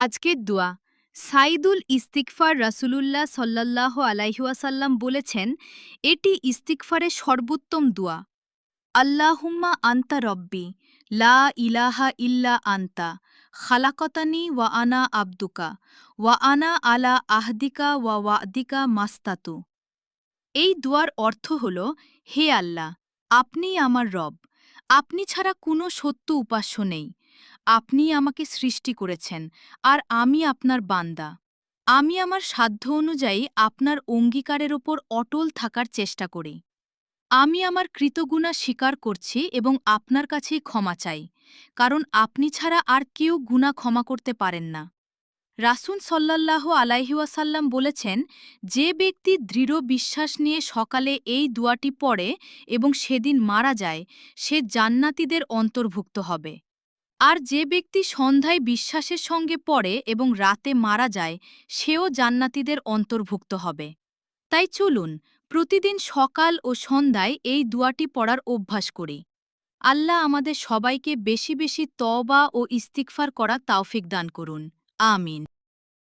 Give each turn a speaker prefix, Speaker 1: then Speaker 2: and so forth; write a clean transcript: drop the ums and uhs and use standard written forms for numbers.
Speaker 1: আজকের দোয়া সাইদুল ইস্তিগফার রাসূলুল্লাহ সাল্লাল্লাহু আলাইহি ওয়াসাল্লাম বলেছেন, এটি ইস্তিগফারের সর্বোত্তম দোয়া। আল্লাহুম্মা আনতা রব্বি, লা ইলাহা ইল্লা আনতা, খালাকতানি ওয়া আনা আবদুকা, ওয়া আনা আলা আহদিকা ওয়া ওয়াদিকা মাস্তাতু। এই দোয়ার অর্থ হল, হে আল্লাহ, আপনিই আমার রব, আপনি ছাড়া কোনো সত্য উপাস্য নেই, আপনিই আমাকে সৃষ্টি করেছেন, আর আমি আপনার বান্দা। আমি আমার সাধ্য অনুযায়ী আপনার অঙ্গীকারের ওপর অটল থাকার চেষ্টা করি। আমি আমার কৃতগুণা স্বীকার করছি এবং আপনার কাছেই ক্ষমা চাই, কারণ আপনি ছাড়া আর কেউ গুনাহ ক্ষমা করতে পারেন না। রাসূল সাল্লাল্লাহু আলাইহি ওয়াসাল্লাম বলেছেন, যে ব্যক্তি দৃঢ় বিশ্বাস নিয়ে সকালে এই দোয়াটি পড়ে এবং সেদিন মারা যায়, সে জান্নাতীদের অন্তর্ভুক্ত হবে। আর যে ব্যক্তি সন্ধ্যায় বিশ্বাসের সঙ্গে পড়ে এবং রাতে মারা যায়, সেও জান্নাতীদের অন্তর্ভুক্ত হবে। তাই চলুন প্রতিদিন সকাল ও সন্ধ্যায় এই দোয়াটি পড়ার অভ্যাস করি। আল্লাহ আমাদের সবাইকে বেশি বেশি তওবা ও ইস্তিগফার করা তৌফিক দান করুন। আমিন।